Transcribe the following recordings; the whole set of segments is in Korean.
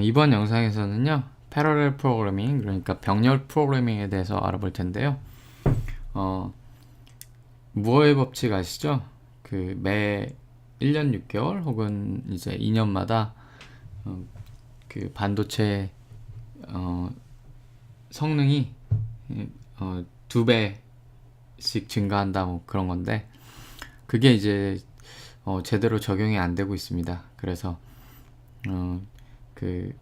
이번 영상에서는요, 패러렐 프로그래밍, 그러니까 병렬 프로그래밍에 대해서 알아볼 텐데요. 무어의 법칙 아시죠? 그 매 1년 6개월 혹은 이제 2년마다 그 반도체 성능이 2배씩 증가한다, 뭐 그런 건데, 그게 이제 제대로 적용이 안 되고 있습니다. 그래서 그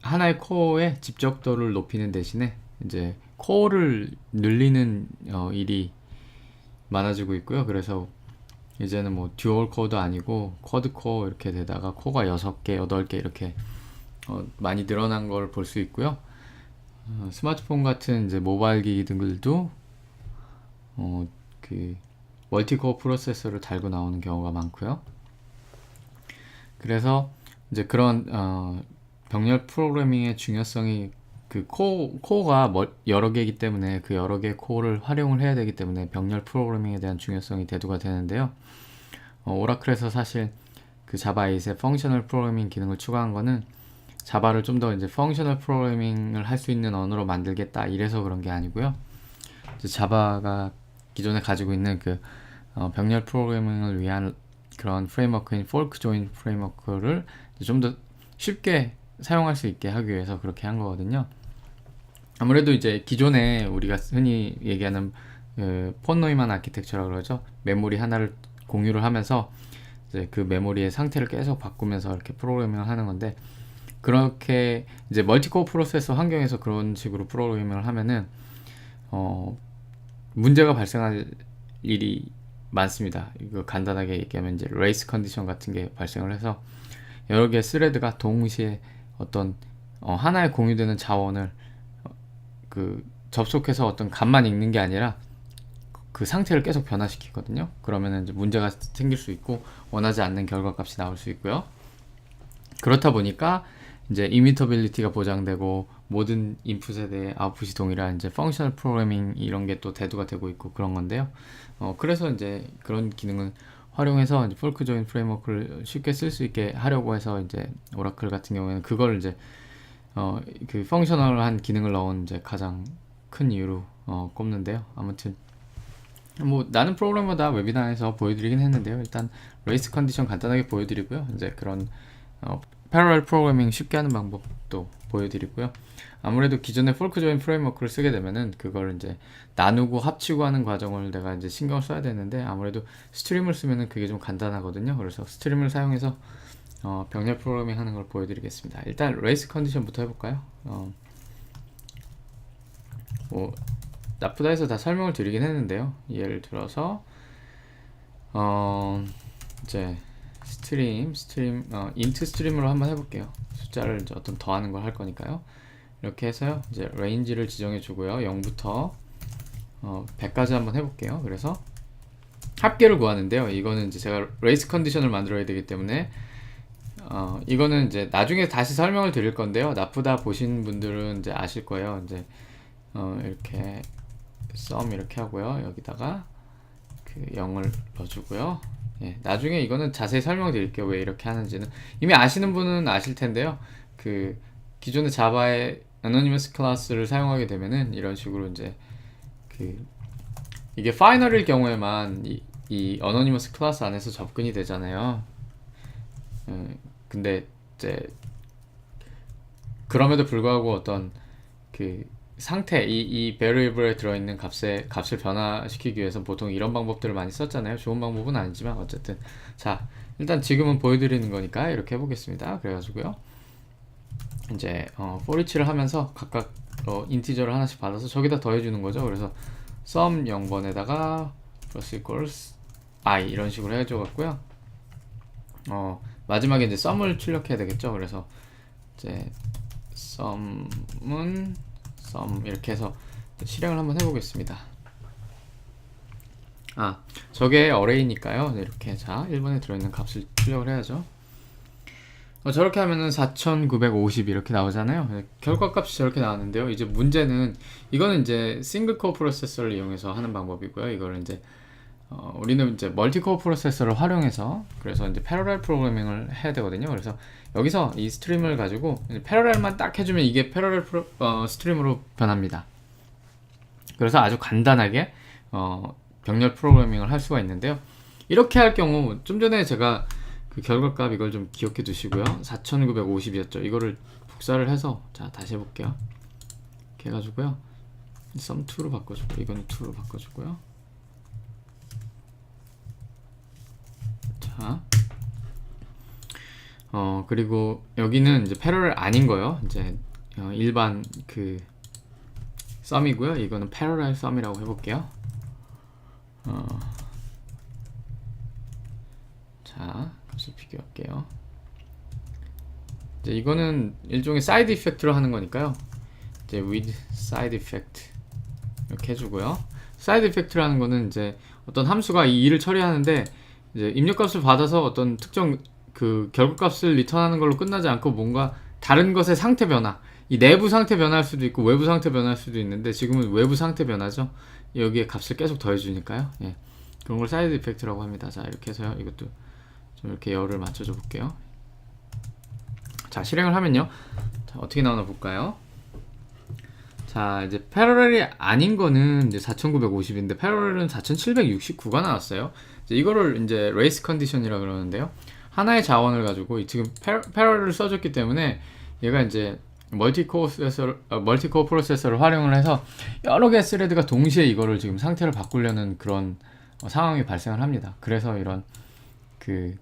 하나의 코어의 집적도를 높이는 대신에 이제 코어를 늘리는 일이 많아지고 있고요. 그래서 이제는 뭐 듀얼 코어도 아니고 쿼드 코어 이렇게 되다가 코어가 6개, 8개 이렇게 많이 늘어난 걸 볼 수 있고요. 스마트폰 같은 이제 모바일 기기들도 그 멀티코어 프로세서를 달고 나오는 경우가 많고요. 그래서 이제 그런 병렬 프로그래밍의 중요성이 그 코어가 여러 개이기 때문에 그 여러 개의 코어를 활용을 해야 되기 때문에 병렬 프로그래밍에 대한 중요성이 대두가 되는데요. 오라클에서 사실 그 자바 8에 펑셔널 프로그래밍 기능을 추가한 거는 자바를 좀 더 이제 펑셔널 프로그래밍을 할 수 있는 언어로 만들겠다 이래서 그런 게 아니고요. 이제 자바가 기존에 가지고 있는 그 병렬 프로그래밍을 위한 그런 프레임워크인 폴크 조인 프레임워크를 좀 더 쉽게 사용할 수 있게 하기 위해서 그렇게 한 거거든요. 아무래도 이제 기존에 우리가 흔히 얘기하는 폰 노이만 아키텍처라고 그러죠. 메모리 하나를 공유를 하면서 이제 그 메모리의 상태를 계속 바꾸면서 이렇게 프로그래밍을 하는 건데, 그렇게 이제 멀티코어 프로세서 환경에서 그런 식으로 프로그래밍을 하면은 문제가 발생할 일이 많습니다. 이거 간단하게 얘기하면 이제 레이스 컨디션 같은 게 발생을 해서 여러 개의 스레드가 동시에 어떤 하나의 공유되는 자원을 그 접속해서 어떤 값만 읽는 게 아니라 그 상태를 계속 변화시키거든요. 그러면 이제 문제가 생길 수 있고 원하지 않는 결과값이 나올 수 있고요. 그렇다 보니까 이제 이미터빌리티가 보장되고 모든 인풋에 대해 아웃풋이 동일한 이제 펑셔널 프로그래밍 이런 게 또 대두가 되고 있고 그런 건데요. 그래서 이제 그런 기능을 활용해서 이제 폴크 조인 프레임워크를 쉽게 쓸 수 있게 하려고 해서 이제 오라클 같은 경우에는 그걸 이제 그 펑셔널한 기능을 넣은 이제 가장 큰 이유로 꼽는데요. 아무튼 뭐 나는 프로그래머다 웨비나에서 보여드리긴 했는데요. 일단 레이스 컨디션 간단하게 보여드리고요. 이제 그런 패러렐 프로그래밍 쉽게 하는 방법도 보여드리고요. 아무래도 기존에 폴크 조인 프레임워크를 쓰게 되면은 그걸 이제 나누고 합치고 하는 과정을 내가 이제 신경을 써야 되는데, 아무래도 스트림을 쓰면은 그게 좀 간단하거든요. 그래서 스트림을 사용해서 병렬 프로그래밍 하는 걸 보여드리겠습니다. 일단 레이스 컨디션부터 해볼까요? 뭐 나쁘다 해서 다 설명을 드리긴 했는데요. 예를 들어서 이제 인트 스트림으로 한번 해볼게요. 숫자를 이제 어떤 더하는 걸 할 거니까요. 이렇게 해서요, 이제 레인지를 지정해 주고요. 0부터 100까지 한번 해볼게요. 그래서 합계를 구하는데요. 이거는 이제 제가 레이스 컨디션을 만들어야 되기 때문에 이거는 이제 나중에 다시 설명을 드릴 건데요. 나쁘다 보신 분들은 이제 아실 거예요. 이제 이렇게 sum 이렇게 하고요. 여기다가 그 0을 넣어주고요. 예, 나중에 이거는 자세히 설명드릴게요. 왜 이렇게 하는지는 이미 아시는 분은 아실 텐데요. 그 기존의 자바의 anonymous 클래스를 사용하게 되면은 이런 식으로 이제 그 이게 파이널일 경우에만 이 anonymous 클래스 안에서 접근이 되잖아요. 근데 이제 그럼에도 불구하고 어떤 그 상태, 이 variable에 들어있는 값을 변화시키기 위해서 보통 이런 방법들을 많이 썼잖아요. 좋은 방법은 아니지만 어쨌든 자, 일단 지금은 보여드리는 거니까 이렇게 해보겠습니다. 그래가지고요, 이제 for each를 하면서 각각 인티저를 하나씩 받아서 저기다 더해주는 거죠. 그래서 sum 0번에다가 plus equals i 이런 식으로 해줘 갖고요. 마지막에 이제 sum을 출력해야 되겠죠. 그래서 이제 sum은 sum 이렇게 해서 실행을 한번 해보겠습니다. 저게 어레이니까요. 이렇게 자 1번에 들어있는 값을 출력을 해야죠. 저렇게 하면은 4950 이렇게 나오잖아요. 결과값이 저렇게 나왔는데요. 이제 문제는 이거는 이제 싱글 코어 프로세서를 이용해서 하는 방법이고요. 이거를 이제 우리는 이제 멀티코어 프로세서를 활용해서 그래서 이제 패러렐 프로그래밍을 해야 되거든요. 그래서 여기서 이 스트림을 가지고 패러렐만 딱 해주면 이게 패러렐 스트림으로 변합니다. 그래서 아주 간단하게 병렬 프로그래밍을 할 수가 있는데요. 이렇게 할 경우 좀 전에 제가 그 결과값 이걸 좀 기억해 두시고요. 4950이었죠. 이거를 복사를 해서 자 다시 해볼게요. 이렇게 해가지고요. sum2로 바꿔주고 이건 2로 바꿔주고요. 자, 그리고 여기는 이제 패러렐 아닌 거요. 이제 일반 그 썸이고요. 이거는 패러렐 썸이라고 해볼게요. 자, 값을 비교할게요. 이제 이거는 일종의 사이드 이펙트로 하는 거니까요. 이제 with side effect 이렇게 해주고요. 사이드 이펙트라는 거는 이제 어떤 함수가 이 일을 처리하는데 이제 입력값을 받아서 어떤 특정 그 결과값을 리턴하는 걸로 끝나지 않고 뭔가 다른 것의 상태 변화, 이 내부 상태 변화할 수도 있고 외부 상태 변화할 수도 있는데 지금은 외부 상태 변화죠. 여기에 값을 계속 더해주니까요. 예. 그런 걸 사이드 이펙트라고 합니다. 자, 이렇게 해서요. 이것도 좀 이렇게 열을 맞춰줘 볼게요. 자, 실행을 하면요. 자, 어떻게 나오나 볼까요? 자, 이제 패러렐이 아닌 거는 이제 4950인데 패러렐은 4769가 나왔어요. 이제 이거를 이제 레이스 컨디션이라 그러는데요. 하나의 자원을 가지고 지금 패러렐을 써줬기 때문에 얘가 이제 멀티코어 프로세서를 활용을 해서 여러 개의 스레드가 동시에 이거를 지금 상태를 바꾸려는 그런 상황이 발생을 합니다. 그래서 이런 그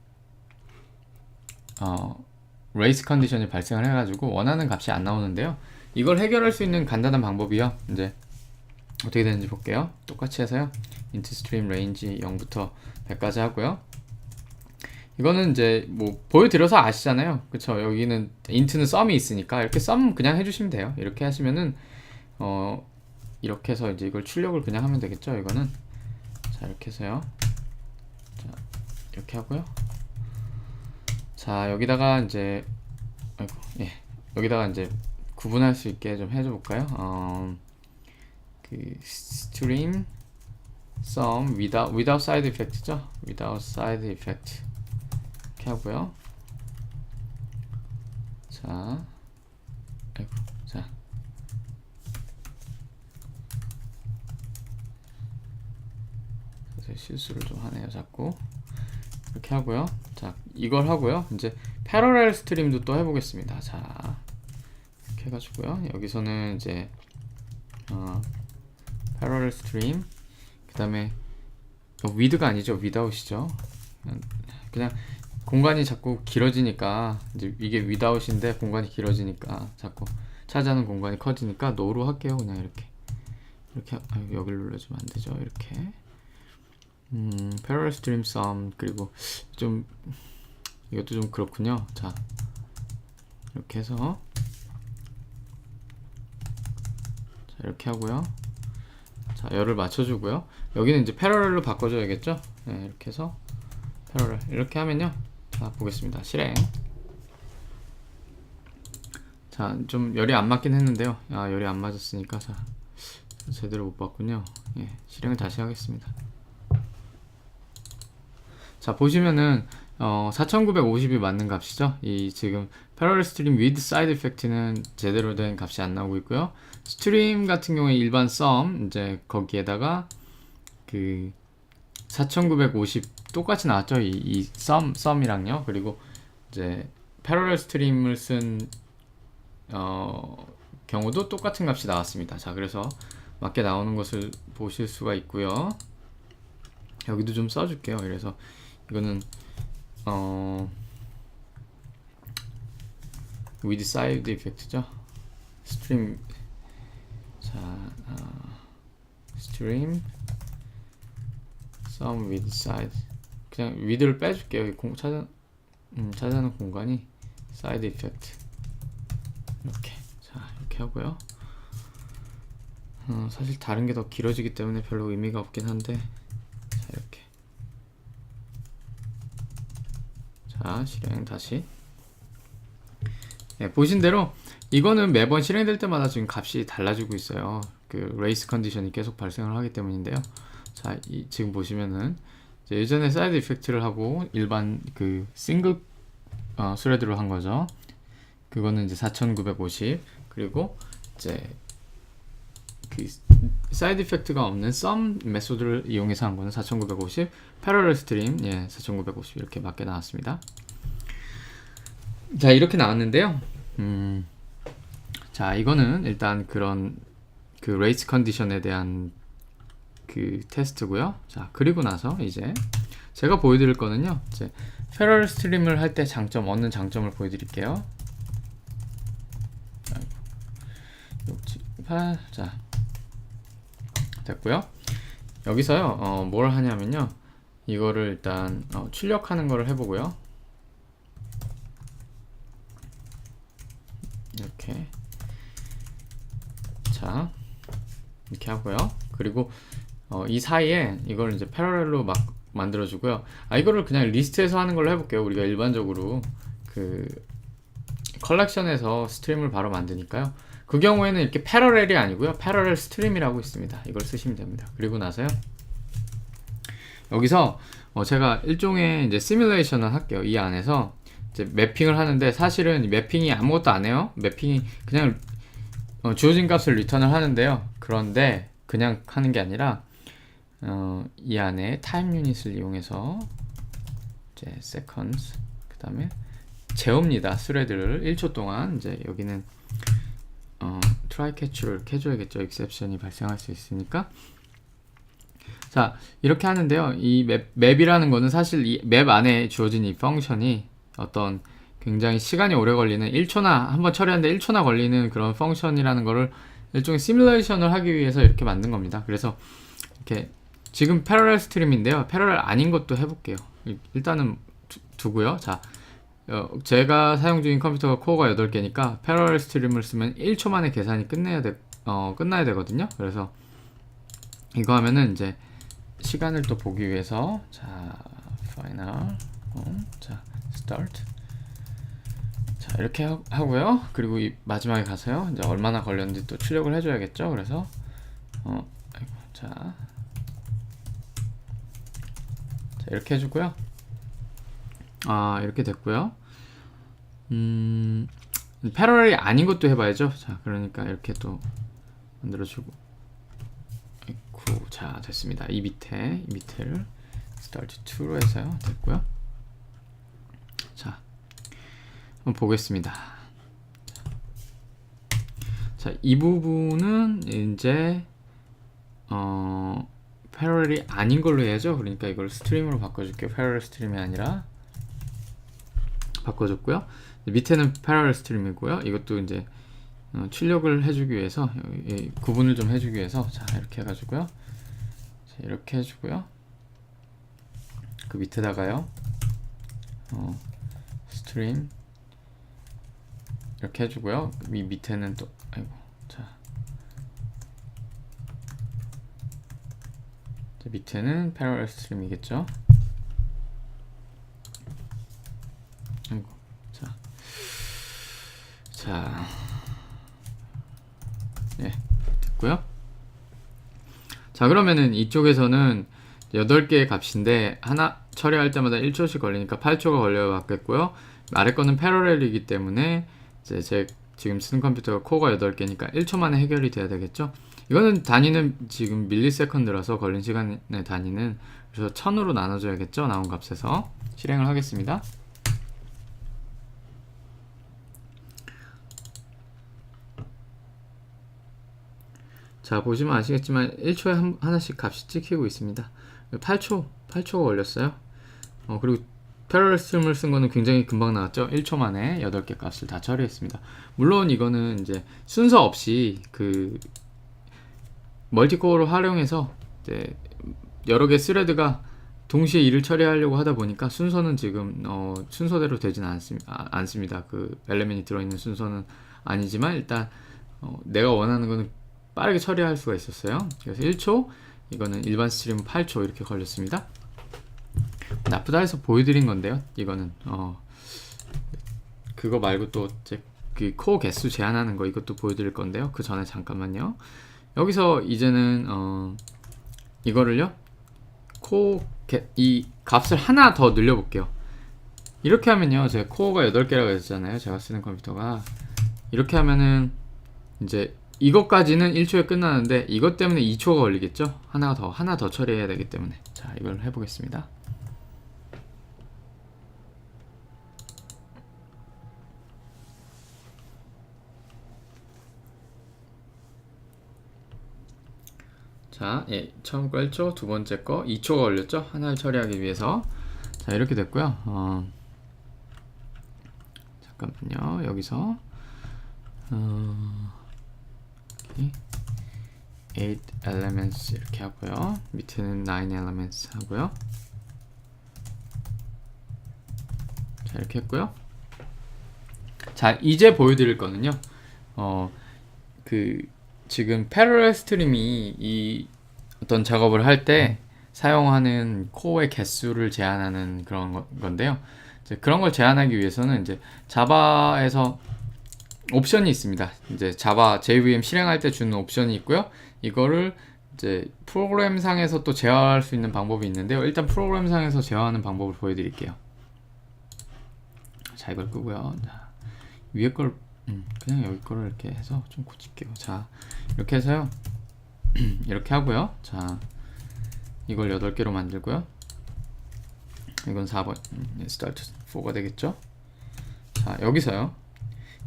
레이스 컨디션이 발생을 해가지고 원하는 값이 안 나오는데요. 이걸 해결할 수 있는 간단한 방법이요. 이제 어떻게 되는지 볼게요. 똑같이 해서요. int stream range 0부터 100까지 하고요. 이거는 이제 뭐 보여드려서 아시잖아요. 그쵸? 여기는 int는 sum이 있으니까 이렇게 sum 그냥 해주시면 돼요. 이렇게 하시면은 이렇게 해서 이제 이걸 출력을 그냥 하면 되겠죠. 이거는 자 이렇게 해서요. 자 이렇게 하고요. 자 여기다가 이제 아이고 예 여기다가 이제 구분할 수 있게 좀 해줘 볼까요? 그 stream sum without side effect죠. without side effect 이렇게 하고요. 자, 아이고, 자, 실수를 좀 하네요, 자꾸. 이렇게 하고요. 자, 이걸 하고요. 이제 패러렐 스트림도 또 해보겠습니다. 자, 이렇게 해가지고요. 여기서는 이제 패러렐 스트림, 그 다음에 with가 아니죠, without이죠. 그냥 공간이 자꾸 길어지니까 이제 이게 without인데 공간이 길어지니까 자꾸 차지하는 공간이 커지니까 no로 할게요. 그냥 이렇게 여기를 눌러주면 안 되죠. 이렇게 parallel stream sum 그리고 좀 이것도 좀 그렇군요. 자 이렇게 해서 자 이렇게 하고요. 자 열을 맞춰주고요. 여기는 이제 parallel로 바꿔줘야겠죠. 네, 이렇게 해서 parallel 이렇게 하면요. 자 보겠습니다. 실행. 자 좀 열이 안 맞긴 했는데요. 열이 안 맞았으니까 자 제대로 못 봤군요. 예, 실행을 다시 하겠습니다. 자 보시면은 4950이 맞는 값이죠. 이 지금 parallel stream with side effect는 제대로 된 값이 안 나오고 있고요. stream 같은 경우에 일반 sum 이제 거기에다가 그 4950 똑같이 나왔죠. 이 sum이랑요. 그리고 이제 parallel stream을 쓴 경우도 똑같은 값이 나왔습니다. 자 그래서 맞게 나오는 것을 보실 수가 있고요. 여기도 좀 써줄게요. 그래서 이거는 with side effect죠. stream 자 stream sum with side 그냥 with를 빼줄게요. 차지하는 공간이 side effect 이렇게 자 이렇게 하고요. 사실 다른 게 더 길어지기 때문에 별로 의미가 없긴 한데 자 이렇게 자 실행 다시 네, 보신 대로 이거는 매번 실행될 때마다 지금 값이 달라지고 있어요. 그 레이스 컨디션이 계속 발생을 하기 때문인데요. 자 지금 보시면은 예전에 사이드 이펙트를 하고 일반 그 싱글 스레드로 한 거죠. 그거는 이제 4950. 그리고 이제 그 사이드 이펙트가 없는 썸 메소드를 이용해서 한 거는 4950. 패러럴 스트림 4950 이렇게 맞게 나왔습니다. 자, 이렇게 나왔는데요. 자, 이거는 일단 그런 그 레이스 컨디션에 대한 그 테스트고요. 자, 그리고 나서 이제 제가 보여드릴 거는요, 이제 패러럴 스트림을 할 때 얻는 장점을 보여드릴게요. 자, 됐고요. 여기서요, 뭘 하냐면요, 이거를 일단 출력하는 거를 해보고요. 이렇게, 자, 이렇게 하고요. 그리고 이 사이에 이걸 이제 패러렐로 막 만들어주고요. 이거를 그냥 리스트에서 하는 걸로 해볼게요. 우리가 일반적으로 그 컬렉션에서 스트림을 바로 만드니까요. 그 경우에는 이렇게 패러렐이 아니고요, 패러렐 스트림이라고 있습니다. 이걸 쓰시면 됩니다. 그리고 나서요, 여기서 제가 일종의 이제 시뮬레이션을 할게요. 이 안에서 이제 매핑을 하는데, 사실은 매핑이 아무것도 안 해요. 매핑이 그냥 주어진 값을 리턴을 하는데요. 그런데 그냥 하는 게 아니라 이 안에 타임 유닛을 이용해서 이제 seconds, 그 다음에 재웁니다. 스레드를 1초 동안. 이제 여기는 try catch를 해줘야겠죠. exception이 발생할 수 있으니까. 자, 이렇게 하는데요. 이 맵이라는 거는 사실 이 맵 안에 주어진 이 펑션이 어떤 굉장히 시간이 오래 걸리는, 1초나 한번 처리하는데 1초나 걸리는 그런 펑션이라는 거를 일종의 시뮬레이션을 하기 위해서 이렇게 만든 겁니다. 그래서 이렇게 지금 패러렐 스트림인데요, 패러렐 아닌 것도 해볼게요. 일단은 두고요. 자, 제가 사용 중인 컴퓨터가 코어가 8개니까 패러렐 스트림을 쓰면 1초 만에 계산이 끝나야 되거든요. 그래서 이거 하면은 이제 시간을 또 보기 위해서, 자, final, 자, start, 자, 이렇게 하고요. 그리고 이 마지막에 가서요, 이제 얼마나 걸렸는지 또 출력을 해줘야겠죠. 그래서 아이고, 자, 이렇게 해주고요. 이렇게 됐고요. 패러렐이 아닌 것도 해봐야죠. 자, 그러니까 이렇게 또 만들어주고, 자, 됐습니다. 이 밑에를 start 2로 해서요, 됐고요. 자, 한번 보겠습니다. 자, 이 부분은 이제 패러렐이 아닌 걸로 해야죠. 그러니까 이걸 스트림으로 바꿔줄게요. 패러렐 스트림이 아니라 바꿔줬고요. 밑에는 패러렐 스트림이고요. 이것도 이제 출력을 해주기 위해서, 구분을 좀 해주기 위해서, 자, 이렇게 해가지고요. 자, 이렇게 해주고요. 그 밑에다가요, 스트림 이렇게 해주고요. 이 밑에는 또, 아이고, 자, 밑에는 패러렐 스트림이겠죠. 아이고, 자, 네, 됐고요. 자, 그러면은 이쪽에서는 8개의 값인데 하나 처리할 때마다 1초씩 걸리니까 8초가 걸려 받겠고요. 아래 거는 패러렐이기 때문에 이제 지금 쓰는 컴퓨터가 코어가 8개니까 1초 만에 해결이 돼야 되겠죠. 이거는 단위는 지금 밀리세컨드라서 걸린 시간의 단위는, 그래서 1000으로 나눠줘야겠죠. 나온 값에서 실행을 하겠습니다. 자, 보시면 아시겠지만 1초에 하나씩 값이 찍히고 있습니다. 8초가 걸렸어요. 그리고 패러렐 스트림을 쓴 거는 굉장히 금방 나왔죠. 1초 만에 8개 값을 다 처리했습니다. 물론 이거는 이제 순서 없이 그 멀티코어를 활용해서 이제 여러 개 스레드가 동시에 일을 처리하려고 하다 보니까 순서는 지금 순서대로 되진 않습니다. 그 엘리멘이 들어있는 순서는 아니지만 일단 내가 원하는 거는 빠르게 처리할 수가 있었어요. 그래서 1초, 이거는 일반 스트림 8초 이렇게 걸렸습니다. 나쁘다 해서 보여드린 건데요. 이거는 그거 말고 또 그 코어 개수 제한하는 거, 이것도 보여드릴 건데요. 그 전에 잠깐만요. 여기서 이제는 이거를요, 이 값을 하나 더 늘려볼게요. 이렇게 하면요, 제가 코어가 8개라고 했잖아요, 제가 쓰는 컴퓨터가. 이렇게 하면은 이제 이것까지는 1초에 끝나는데 이것 때문에 2초가 걸리겠죠. 하나 더 처리해야 되기 때문에. 자, 이걸 해보겠습니다. 자, 예, 처음 거 1초, 두 번째 거 2초가 걸렸죠. 하나를 처리하기 위해서. 자, 이렇게 됐고요. 잠깐만요. 여기서 8 elements 이렇게 하고요. 밑에는 9 elements 하고요. 자, 이렇게 했고요. 자, 이제 보여드릴 거는요. 지금 패러렐 스트림이 이 어떤 작업을 할 때 사용하는 코어의 개수를 제한하는 그런 건데요. 이제 그런 걸 제한하기 위해서는 이제 자바에서 옵션이 있습니다. 이제 자바 JVM 실행할 때 주는 옵션이 있고요. 이거를 이제 프로그램상에서 또 제어할 수 있는 방법이 있는데요. 일단 프로그램상에서 제어하는 방법을 보여드릴게요. 자, 이걸 끄고요. 자, 위에 걸 그냥 여기 거를 이렇게 해서 좀 고칠게요. 자, 이렇게 해서요. 이렇게 하고요. 자, 이걸 8개로 만들고요. 이건 4번 start 4가 되겠죠. 자, 여기서요.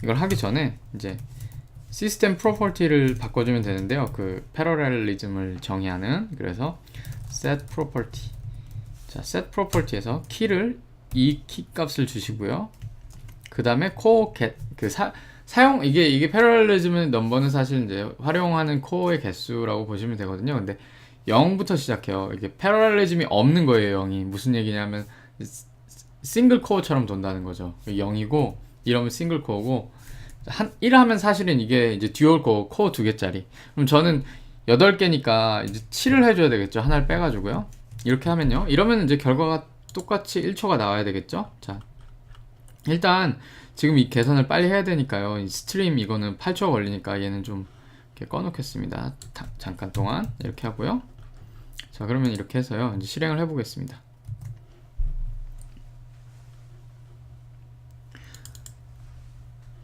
이걸 하기 전에 이제 시스템 프로퍼티를 바꿔주면 되는데요. 그 패러렐리즘을 정의하는, 그래서 set property. 자, set property에서 키를 이 키 값을 주시고요. 그 다음에 코어 사용, 이게 패러렐리즘의 넘버는 사실 이제 활용하는 코어의 개수라고 보시면 되거든요. 근데 0부터 시작해요. 이게 패러렐리즘이 없는 거예요. 0이 무슨 얘기냐면 싱글 코어처럼 돈다는 거죠. 0이고 이러면 싱글 코어고, 1 하면 사실은 이게 이제 듀얼 코어 2개짜리. 그럼 저는 8개니까 이제 7을 해줘야 되겠죠. 하나를 빼가지고요. 이렇게 하면요. 이러면 이제 결과가 똑같이 1초가 나와야 되겠죠. 자, 일단 지금 이 계산을 빨리 해야 되니까요. 이 스트림 이거는 8초 걸리니까 얘는 좀 이렇게 꺼놓겠습니다. 잠깐 동안 이렇게 하고요. 자, 그러면 이렇게 해서요. 이제 실행을 해보겠습니다.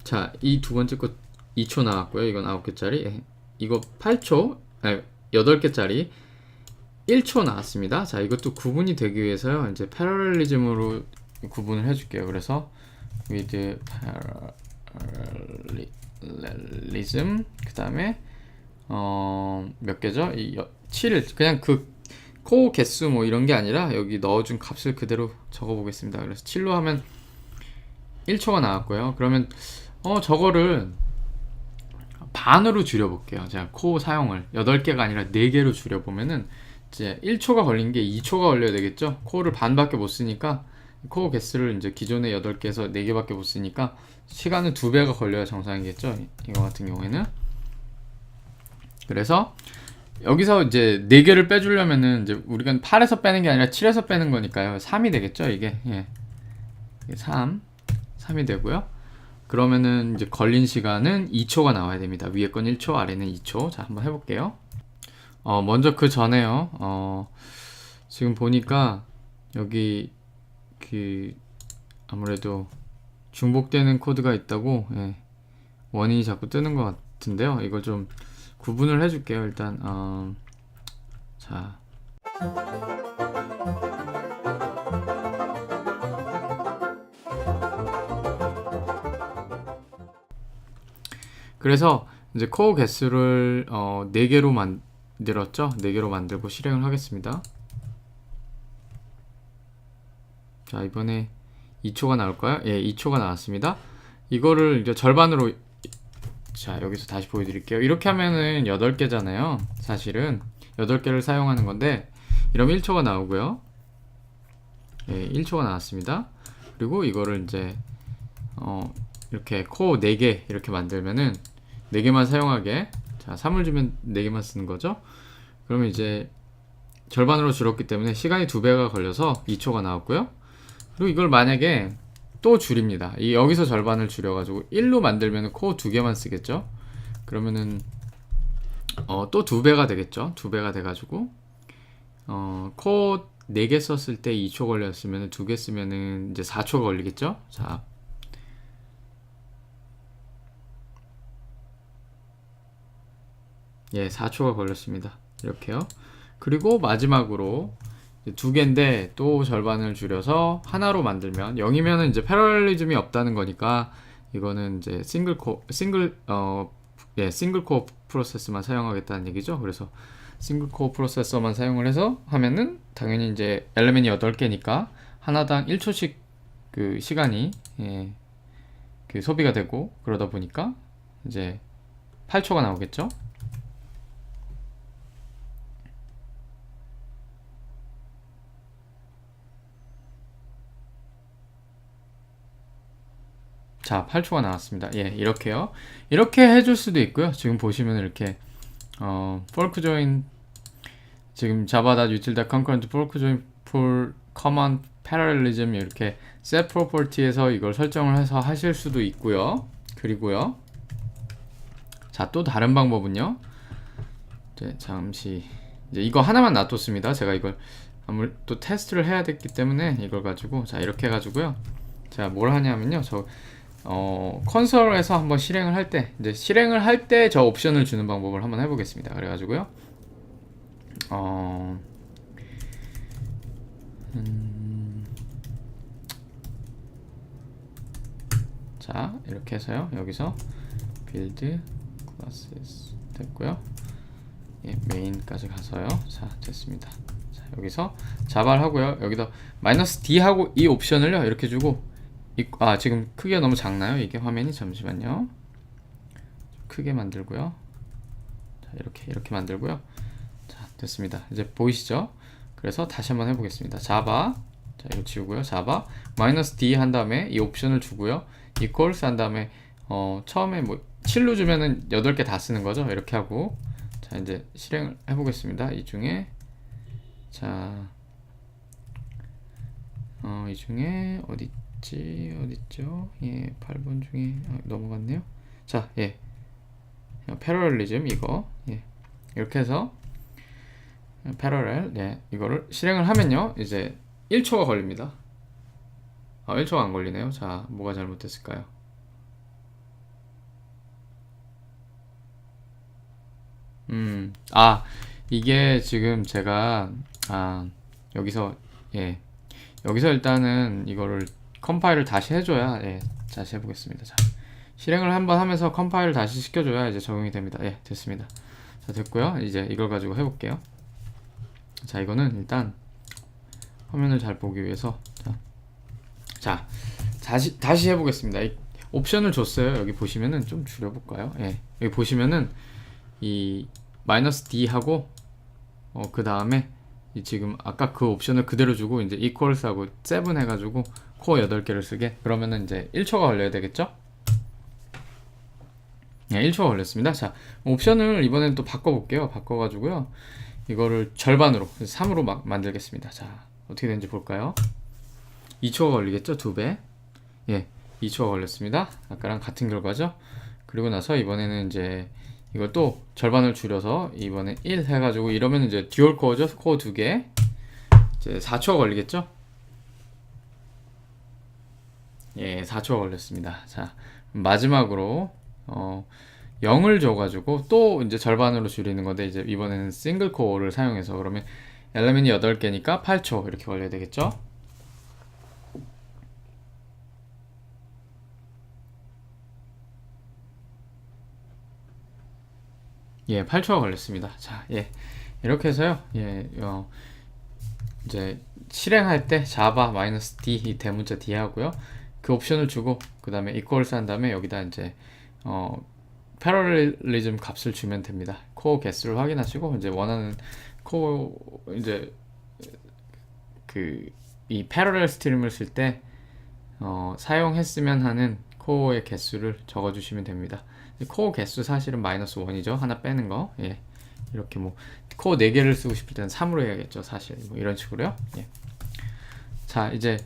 자, 이 두 번째 거 2초 나왔고요. 이건 9개짜리. 이거 8초, 아니 8개짜리 1초 나왔습니다. 자, 이것도 구분이 되기 위해서요. 이제 패러렐리즘으로 구분을 해줄게요. 그래서 with parallelism, 그 다음에 몇 개죠? 7을 그냥 그 코어 개수 뭐 이런 게 아니라 여기 넣어준 값을 그대로 적어 보겠습니다. 그래서 7로 하면 1초가 나왔고요. 그러면 저거를 반으로 줄여볼게요. 제가 코어 사용을 8개가 아니라 4개로 줄여보면은 이제 1초가 걸린 게 2초가 걸려야 되겠죠. 코어를 반밖에 못 쓰니까, 코어 개수를 이제 기존의 8개에서 4개밖에 못 쓰니까 시간은 2배가 걸려야 정상이겠죠. 이거 같은 경우에는. 그래서 여기서 이제 4개를 빼주려면은 이제 우리가 8에서 빼는 게 아니라 7에서 빼는 거니까요. 3이 되겠죠. 이게 3이 되고요. 그러면은 이제 걸린 시간은 2초가 나와야 됩니다. 위에 건 1초, 아래는 2초. 자, 한번 해볼게요. 먼저 그 전에요. 지금 보니까 여기 아무래도 중복되는 코드가 있다고, 원인이 자꾸 뜨는 것 같은데요. 이걸 좀 구분을 해줄게요. 일단 자, 그래서 이제 코어 개수를 4개로 만들었죠. 4개로 만들고 실행을 하겠습니다. 자, 이번에 2초가 나올까요? 예, 2초가 나왔습니다. 이거를 이제 절반으로, 자, 여기서 다시 보여드릴게요. 이렇게 하면은 8개잖아요. 사실은 8개를 사용하는 건데, 이러면 1초가 나오고요. 예, 1초가 나왔습니다. 그리고 이거를 이제 이렇게 코어 4개 이렇게 만들면은 4개만 사용하게, 자, 3을 주면 4개만 쓰는 거죠. 그러면 이제 절반으로 줄었기 때문에 시간이 2배가 걸려서 2초가 나왔고요. 그리고 이걸 만약에 또 줄입니다. 여기서 절반을 줄여가지고 1로 만들면 코어 2개만 쓰겠죠. 그러면은 또 2배가 되겠죠. 2배가 돼가지고 코어 4개 썼을 때 2초 걸렸으면 2개 쓰면은 이제 4초 걸리겠죠? 자, 예, 4초가 걸렸습니다. 이렇게요. 그리고 마지막으로 2개인데 또 절반을 줄여서 하나로 만들면 0이면은 이제 패러렐리즘이 없다는 거니까 이거는 이제 싱글 코어 프로세스만 사용하겠다는 얘기죠. 그래서 싱글 코어 프로세서만 사용을 해서 하면은 당연히 이제 엘리멘이 8개니까 하나당 1초씩 그 시간이 그 소비가 되고 그러다 보니까 이제 8초가 나오겠죠. 자, 8초가 나왔습니다. 예, 이렇게요. 이렇게 해줄 수도 있고요. 지금 보시면 이렇게 fork join 지금 java.util concurrent fork join for common parallelism 이렇게 set property에서 이걸 설정을 해서 하실 수도 있고요. 그리고요. 자, 또 다른 방법은요. 이제 잠시 이제 이거 하나만 놔뒀습니다. 제가 이걸 또 테스트를 해야 됐기 때문에 이걸 가지고 자, 이렇게 해 가지고요. 제가 뭘 하냐면요. 컨솔에서 한번 실행을 할 때, 이제 실행을 할 때 저 옵션을 주는 방법을 한번 해보겠습니다. 그래가지고요. 자, 이렇게 해서요. 여기서 build classes 됐고요. 예, 메인까지 가서요. 자, 됐습니다. 자, 여기서 자바를 하고요. 여기다 -d 하고 이 옵션을요. 이렇게 주고 지금 크기가 너무 작나요? 이게 화면이 잠시만요. 크게 만들고요. 자, 이렇게 만들고요. 자, 됐습니다. 이제 보이시죠? 그래서 다시 한번 해보겠습니다. 자바, 자, 이거 지우고요. 자바 -d 한 다음에 이 옵션을 주고요. equals 한 다음에 처음에 뭐 7로 주면은 8개 다 쓰는 거죠. 이렇게 하고 자, 이제 실행을 해보겠습니다. 이 중에 자, 이 중에 어딨죠? 예, 8번 중에 넘어갔네요. 자, 예, 패러렐리즘 이거 예, 이렇게 해서 패러렐 네, 이거를 실행을 하면요, 이제 1초가 걸립니다. 1초가 안 걸리네요. 자, 뭐가 잘못됐을까요? 이게 지금 제가 여기서 예, 여기서 일단은 이거를 컴파일을 다시 해줘야 다시 해보겠습니다. 자, 실행을 한번 하면서 컴파일을 다시 시켜줘야 이제 적용이 됩니다. 예, 됐습니다. 자, 됐고요. 이제 이걸 가지고 해볼게요. 자, 이거는 일단 화면을 잘 보기 위해서 자, 다시 해보겠습니다. 이 옵션을 줬어요. 여기 보시면은 좀 줄여볼까요? 예, 여기 보시면은 이 -d 하고 그 다음에 지금 아까 그 옵션을 그대로 주고 이제 equals 하고 7 해가지고 코어 8개를 쓰게 그러면은 이제 1초가 걸려야 되겠죠? 네, 1초가 걸렸습니다. 자, 옵션을 이번엔 또 바꿔볼게요. 바꿔가지고요. 이거를 절반으로 3으로 막 만들겠습니다. 자, 어떻게 되는지 볼까요? 2초가 걸리겠죠? 2배. 예, 2초가 걸렸습니다. 아까랑 같은 결과죠? 그리고 나서 이번에는 이제 이걸 또 절반을 줄여서 이번에 1 해가지고 이러면 이제 듀얼 코어죠? 코어 2개. 이제 4초가 걸리겠죠? 예, 4초가 걸렸습니다. 자, 마지막으로 0을 줘가지고 또 이제 절반으로 줄이는 건데 이제 이번에는 싱글 코어를 사용해서 그러면 엘리멘이 8개니까 8초 이렇게 걸려야 되겠죠? 예, 8초가 걸렸습니다. 자, 예, 이렇게 해서요. 예, 이제 실행할 때 java -d 이 대문자 d 하고요. 그 옵션을 주고 그 다음에 equals 한 다음에 여기다 이제 패러렐리즘 값을 주면 됩니다. 코어 개수를 확인하시고 이제 원하는 코어 이제 이 패러렐 스트림을 쓸 때 사용했으면 하는 코어의 개수를 적어주시면 됩니다. 코어 개수 사실은 -1이죠. 하나 빼는 거. 예. 이렇게 뭐 코어 4개를 쓰고 싶을 때는 3으로 해야겠죠. 사실 뭐 이런 식으로요. 예. 자, 이제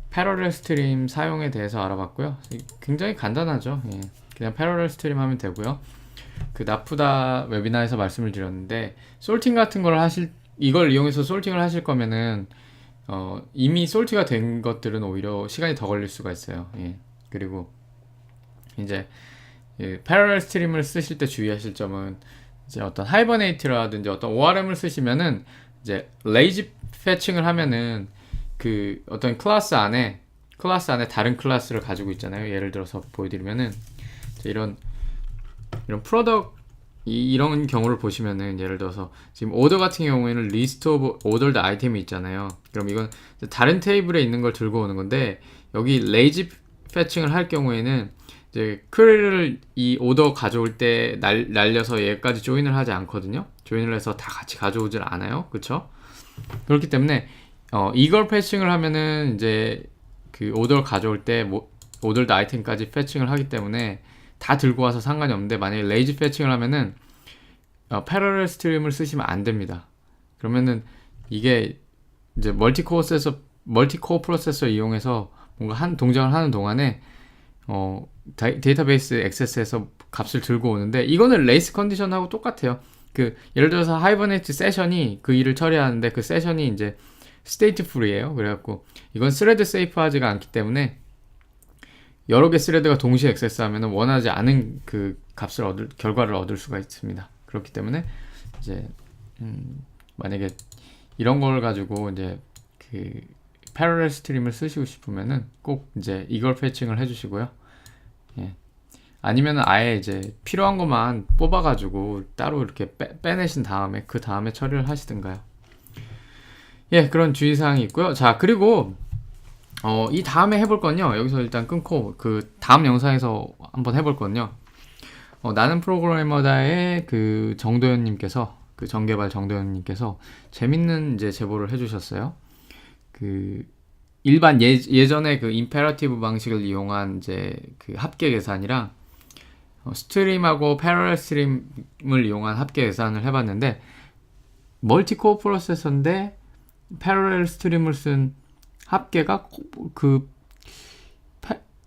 패러렐 스트림 사용에 대해서 알아봤고요. 굉장히 간단하죠. 예. 그냥 패러렐 스트림 하면 되고요. 그 나프다 웨비나에서 말씀을 드렸는데 솔팅 같은 걸 하실 이걸 이용해서 솔팅을 하실 거면은 이미 솔트가 된 것들은 오히려 시간이 더 걸릴 수가 있어요. 예. 그리고 이제 패러렐 스트림을 쓰실 때 주의하실 점은 이제 어떤 하이버네이트라든지 어떤 ORM을 쓰시면은 이제 레이지 패칭을 하면은 그 어떤 클래스 안에 다른 클래스를 가지고 있잖아요. 예를 들어서 보여드리면은 이런 프로덕트 이런 경우를 보시면은 예를 들어서 지금 오더 같은 경우에는 리스트 오브 오더드 아이템이 있잖아요. 그럼 이건 다른 테이블에 있는 걸 들고 오는 건데 여기 레이지 패칭을 할 경우에는 이제 퀘리를 이 오더 가져올 때 날려서 얘까지 조인을 하지 않거든요. 조인을 해서 다 같이 가져오질 않아요. 그쵸? 그렇기 때문에 이걸 패칭을 하면은 이제 그 오더를 가져올 때 오더드 아이템까지 패칭을 하기 때문에 다 들고 와서 상관이 없는데 만약에 레이지 패칭을 하면은 패러렐 스트림을 쓰시면 안 됩니다. 그러면은 이게 이제 멀티코어 프로세서 이용해서 뭔가 한 동작을 하는 동안에 데이터베이스 액세스에서 값을 들고 오는데 이거는 레이스 컨디션하고 똑같아요. 그 예를 들어서 하이버네이트 세션이 그 일을 처리하는데 그 세션이 이제 스테이트풀이에요. 그래갖고 이건 스레드 세이프하지가 않기 때문에 여러 개 스레드가 동시에 액세스하면 원하지 않은 그 결과를 얻을 수가 있습니다. 그렇기 때문에 이제 만약에 이런 걸 가지고 이제 그 패러렐 스트림을 쓰시고 싶으면은 꼭 이제 이걸 패칭을 해주시고요. 예. 아니면은 아예 이제 필요한 것만 뽑아가지고 따로 이렇게 빼내신 다음에 그 다음에 처리를 하시든가요. 예, 그런 주의사항이 있고요. 자, 그리고 이 다음에 해볼 건요. 여기서 일단 끊고 그 다음 영상에서 한번 해볼 건요. 나는 프로그래머다의 그 정도현님께서 그 정개발 정도현님께서 재밌는 이제 제보를 해주셨어요. 그 일반 예전에 그 임페러티브 방식을 이용한 이제 그 합계 계산이랑 스트림하고 패러렐 스트림을 이용한 합계 계산을 해봤는데 멀티코어 프로세서인데 패러렐 스트림을 쓴 합계가 그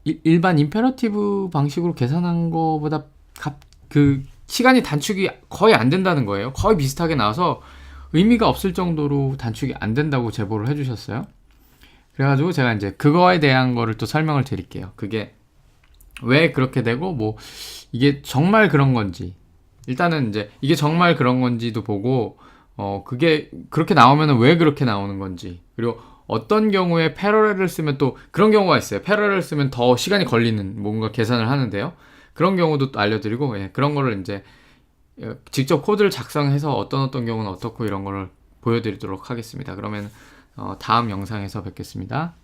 일반 임페러티브 방식으로 계산한 거보다 그 시간이 단축이 거의 안 된다는 거예요. 거의 비슷하게 나와서 의미가 없을 정도로 단축이 안 된다고 제보를 해주셨어요. 그래가지고 제가 이제 그거에 대한 거를 또 설명을 드릴게요. 그게 왜 그렇게 되고 뭐 이게 정말 그런 건지 일단은 이제 이게 정말 그런 건지도 보고 그게 그렇게 나오면 왜 그렇게 나오는 건지 그리고 어떤 경우에 패러렐을 쓰면 또 그런 경우가 있어요. 패러렐을 쓰면 더 시간이 걸리는 뭔가 계산을 하는데요. 그런 경우도 또 알려드리고 그런 거를 이제 직접 코드를 작성해서 어떤 경우는 어떻고 이런 거를 보여드리도록 하겠습니다. 그러면 다음 영상에서 뵙겠습니다.